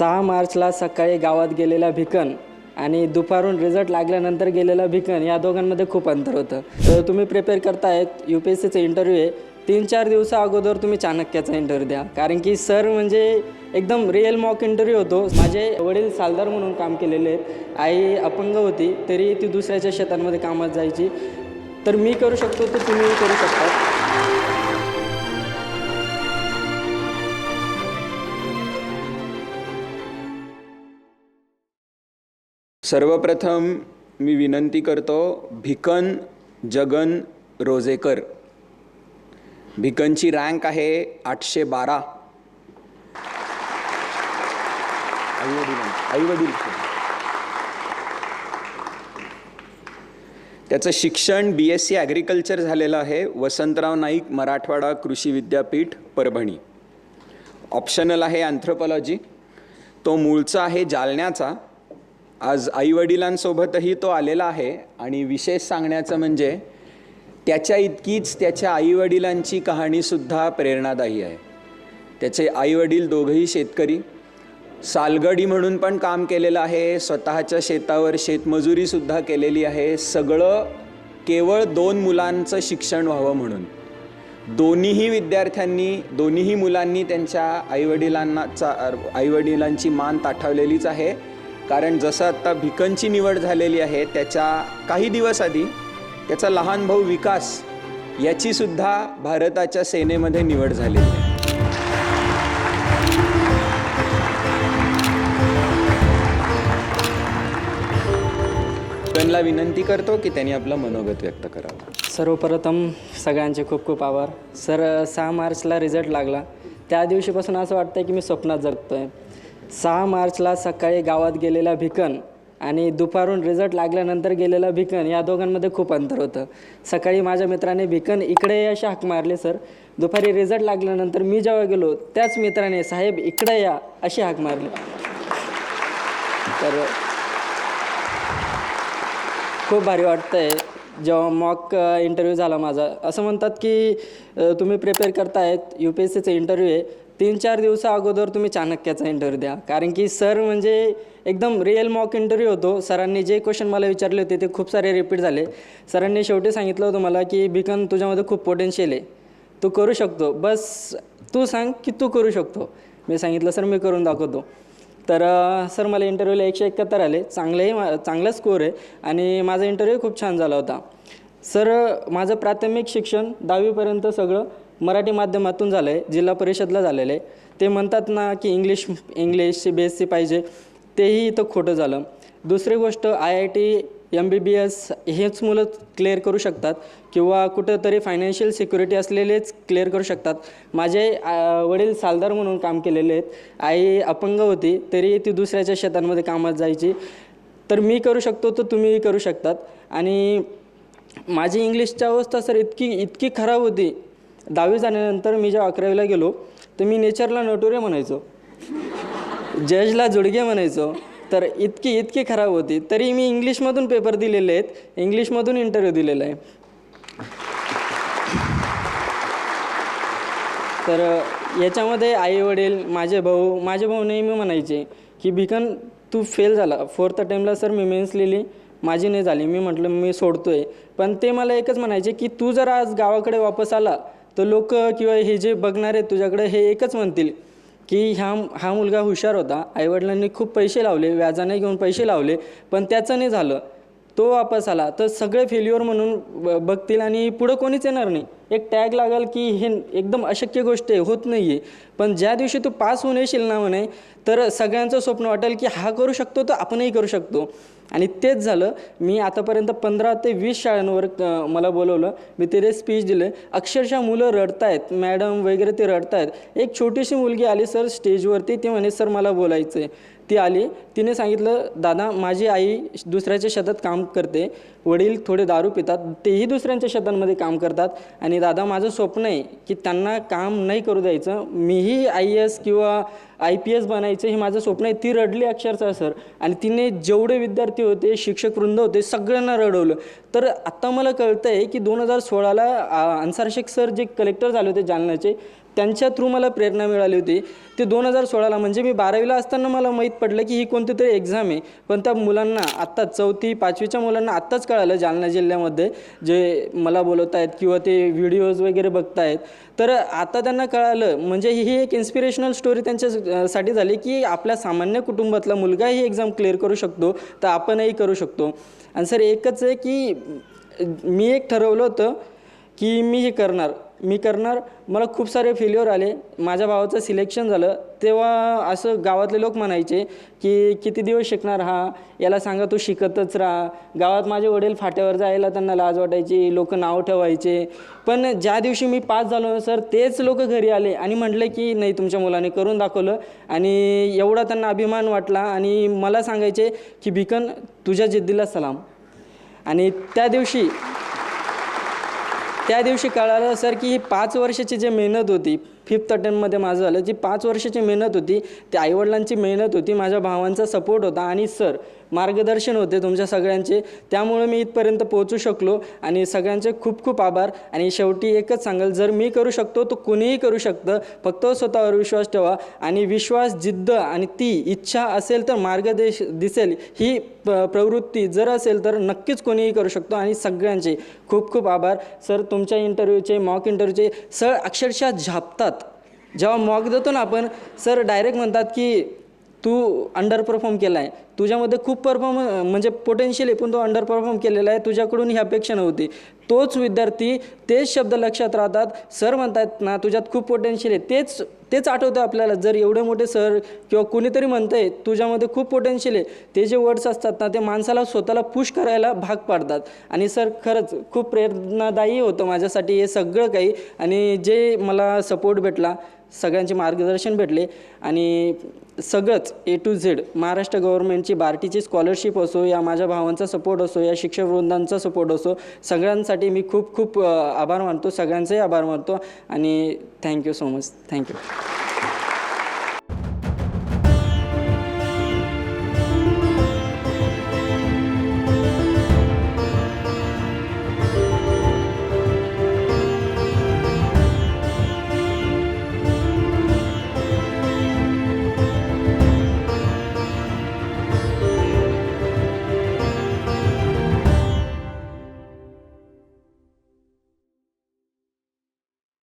6 मार्चला सकाळी गावात गेलेला भिकन आणि दुपारून रिझल्ट लागल्यानंतर गेलेला भिकन या दोघांमध्ये खूप अंतर होतं. तर तुम्ही प्रिपेअर करतायत UPSCचा इंटरव्ह्यू आहे. 3-4 दिवसा अगोदर तुम्ही चाणक्याचा इंटरव्ह्यू द्या, कारण की सर म्हणजे एकदम रिअल मॉक इंटरव्ह्यू होतो. माझे वडील सालदार म्हणून काम केलेले आहेत. आई अपंग होती तरी ती दुसऱ्याच्या शेतांमध्ये कामात जायची. तर मी करू शकतो तर तुम्ही करू शकता. सर्वप्रथम मी विनंती करतो भिकन जगन रोजेकर. भिकनची रँक आहे 812. आईवडील त्याचं शिक्षण BSc ॲग्रिकल्चर झालेलं आहे. वसंतराव नाईक मराठवाडा कृषी विद्यापीठ परभणी. ऑप्शनल आहे अँथ्रोपॉलॉजी. तो मूळचा आहे जालन्याचा. आज आईवडिलांसोबतही तो आलेला आहे आणि विशेष सांगण्याचं म्हणजे त्याच्या इतकीच त्याच्या आईवडिलांची कहाणीसुद्धा प्रेरणादायी आहे. त्याचे आईवडील दोघंही शेतकरी. सालगडी म्हणून पण काम केलेलं आहे. स्वतःच्या शेतावर शेतमजुरीसुद्धा केलेली आहे. सगळं केवळ 2 मुलांचं शिक्षण व्हावं म्हणून. दोन्हीही मुलांनी त्यांच्या आईवडिलांची मान ताठवलेलीच आहे. कारण जसं आत्ता भिकनची निवड झालेली आहे त्याच्या काही दिवस आधी त्याचा लहान भाऊ विकास याचीसुद्धा भारताच्या सेनेमध्ये निवड झालेली आहे. भिकनला विनंती करतो की त्यांनी आपलं मनोगत व्यक्त करावं. सर्वप्रथम सगळ्यांचे खूप खूप आभार. सर 6 मार्चला रिझल्ट लागला त्या दिवशीपासून असं वाटतं की मी स्वप्नात जगतो आहे. 6 मार्चला सकाळी गावात गेलेला भिकन आणि दुपारून रिझल्ट लागल्यानंतर गेलेला भिकन या दोघांमध्ये खूप अंतर होतं. सकाळी माझ्या मित्राने भिकन इकडे अशी हाक मारली सर. दुपारी रिझल्ट लागल्यानंतर मी जेव्हा गेलो त्याच मित्राने साहेब इकडे या अशी हाक मारली. तर खूप भारी वाटतं आहे जेव्हा मॉक इंटरव्ह्यू झाला माझा. असं म्हणतात की तुम्ही प्रिपेअर करतायत UPSCचा इंटरव्ह्यू आहे. 3-4 दिवसा अगोदर तुम्ही चाणक्याचा इंटरव्ह्यू द्या, कारण की सर म्हणजे एकदम रिअल मॉक इंटरव्ह्यू होतो. सरांनी जे क्वेश्चन मला विचारले होते ते खूप सारे रिपीट झाले. सरांनी शेवटी सांगितलं होतं मला की भिकन तुझ्यामध्ये खूप पोटेन्शियल आहे, तू करू शकतो, बस तू सांग की तू करू शकतो. मी सांगितलं सर मी करून दाखवतो. तर सर मला इंटरव्ह्यूला 171 आले. चांगला स्कोअर आहे आणि माझा इंटरव्ह्यू खूप छान झाला होता. सर माझं प्राथमिक शिक्षण 10वीपर्यंत सगळं मराठी माध्यमातून झालं आहे. जिल्हा परिषदला झालेलं आहे. ते म्हणतात ना की इंग्लिश BSc पाहिजे, तेही इथं खोटं झालं. दुसरी गोष्ट IIT MBBS हेच मुलं क्लिअर करू शकतात किंवा कुठंतरी फायनान्शियल सिक्युरिटी असलेलेच क्लिअर करू शकतात. माझे वडील सालदार म्हणून काम केलेले आहेत. आई अपंग होती तरी ती दुसऱ्याच्या शेतांमध्ये कामात जायची. तर मी करू शकतो तर तुम्हीही करू शकतात. आणि माझी इंग्लिशची अवस्था सर इतकी खराब होती. 10वी झाल्यानंतर मी जेव्हा 11वीला गेलो तर मी नेचरला नटोरे म्हणायचो, जजला जुडगे म्हणायचो. तर इतकी खराब होती तरी मी इंग्लिशमधून पेपर दिलेले आहेत, इंग्लिशमधून इंटरव्ह्यू दिलेला आहे. तर याच्यामध्ये आईवडील माझे भाऊ नेहमी म्हणायचे की भिकन तू फेल झाला. 4th अटेम्प्टला सर मी मेन्स लिहिली, माझी नाही झाली. मी म्हटलं मी सोडतोय. पण ते मला एकच म्हणायचे की तू जर आज गावाकडे वापस आला तर लोक किंवा हे जे बघणार आहेत तुझ्याकडे हे एकच म्हणतील की हा मुलगा हुशार होता. आईवडिलांनी खूप पैसे लावले, व्याजाने घेऊन पैसे लावले, पण त्याचं नाही झालं. तो वापस आला तर सगळे फेल्युअर म्हणून बघतील आणि पुढं कोणीच येणार नाही. एक टॅग लागेल की हे एकदम अशक्य गोष्ट आहे, होत नाही आहे. पण ज्या दिवशी तू पास होऊन येशील ना म्हणे तर सगळ्यांचं स्वप्न वाटेल की हा करू शकतो तर आपणही करू शकतो. आणि तेच झालं. मी आतापर्यंत 15 ते 20 शाळांवर मला बोलवलं. मी तिथे स्पीच दिलं. अक्षरशः मुलं रडत आहेत, मॅडम वगैरे ते रडत आहेत. एक छोटीशी मुलगी आली सर स्टेजवरती. ती म्हणे सर मला बोलायचं आहे. ती आली, तिने सांगितलं दादा माझी आई दुसऱ्याच्या शेतात काम करते, वडील थोडे दारू पितात, तेही दुसऱ्यांच्या शेतांमध्ये काम करतात आणि दादा माझं स्वप्न आहे की त्यांना काम नाही करू द्यायचं, मीही IAS किंवा IPS बनायचं हे माझं स्वप्न आहे. ती रडली अक्षरशः सर. आणि तिने जेवढे विद्यार्थी होते, शिक्षक वृंद होते, सगळ्यांना रडवलं. तर आत्ता मला कळतं आहे की 2016ला अन्सार शेख सर जे कलेक्टर झाले होते जालन्याचे, त्यांच्या थ्रू मला प्रेरणा मिळाली होती. ते 2016ला म्हणजे मी 12वीला असताना मला माहीत पडलं की ही कोणती तरी एक्झाम आहे. पण त्या मुलांना आत्ता 4थी 5वीच्या मुलांना आत्ताच कळालं जालना जिल्ह्यामध्ये जे मला बोलवत आहेत किंवा ते व्हिडिओज वगैरे बघतायत. तर आता त्यांना कळालं म्हणजे ही एक इन्स्पिरेशनल स्टोरी त्यांच्यासाठी झाली की आपल्या सामान्य कुटुंबातला मुलगा ही एक्झाम क्लिअर करू शकतो तर आपणही करू शकतो. आणि सर एकच आहे की मी एक ठरवलं होतं की मी करणार. मला खूप सारे फेल्युअर आले. माझ्या भावाचं सिलेक्शन झालं तेव्हा असं गावातले लोक म्हणायचे की किती दिवस शिकणार हा, याला सांगा तू शिकतच राहा. गावात माझे वडील फाट्यावर जायला त्यांना लाज वाटायची, लोक नाव ठेवायचे. पण ज्या दिवशी मी पास झालो सर तेच लोक घरी आले आणि म्हटले की नाही तुमच्या मुलाने करून दाखवलं. आणि एवढा त्यांना अभिमान वाटला आणि मला सांगायचे की बिकन तुझ्या जिद्दीला सलाम. आणि त्या दिवशी कळालं सर की ही 5 वर्षाची जी मेहनत होती, 5th अटेम्प्टमध्ये माझं झालं, जी 5 वर्षाची मेहनत होती ती आईवडिलांची मेहनत होती, माझ्या भावांचा सपोर्ट होता आणि सर मार्गदर्शन होते तुमच्या सगळ्यांचे. त्यामुळे मी इथपर्यंत पोहोचू शकलो आणि सगळ्यांचे खूप खूप आभार. आणि शेवटी एकच सांगेल, जर मी करू शकतो तर कुणीही करू शकतं. फक्त स्वतःवर विश्वास ठेवा आणि विश्वास, जिद्द आणि ती इच्छा असेल तर मार्ग दिसेल. ही प्रवृत्ती जर असेल तर नक्कीच कोणीही करू शकतो. आणि सगळ्यांचे खूप खूप आभार सर. तुमच्या इंटरव्ह्यूचे, मॉक इंटरव्ह्यूचे सर अक्षरशः झापतात. जेव्हा मॉक देतो ना आपण सर डायरेक्ट म्हणतात की तू अंडर परफॉर्म केला आहे, तुझ्यामध्ये खूप म्हणजे पोटेन्शियल आहे पण तो अंडर परफॉर्म केलेला आहे, तुझ्याकडून ही अपेक्षा नव्हती. तोच विद्यार्थी तेच शब्द लक्षात राहतात. सर म्हणतात ना तुझ्यात खूप पोटेन्शियल आहे, तेच आठवतं आपल्याला. जर एवढे मोठे सर किंवा कुणीतरी म्हणतं आहे तुझ्यामध्ये खूप पोटेन्शियल आहे, ते जे वर्ड्स असतात ना ते माणसाला स्वतःला पुश करायला भाग पाडतात. आणि सर खरंच खूप प्रेरणादायी होतं माझ्यासाठी हे सगळं काही. आणि जे मला सपोर्ट भेटला, सगळ्यांचे मार्गदर्शन भेटले आणि सगळंच A to Z महाराष्ट्र गव्हर्नमेंटची बार्टीची स्कॉलरशिप असो, या माझ्या भावांचा सपोर्ट असो, या शिक्षक वृंदांचा सपोर्ट असो, सगळ्यांसाठी मी खूप खूप आभार मानतो. सगळ्यांचेही आभार मानतो आणि थँक्यू सो मच. थँक्यू.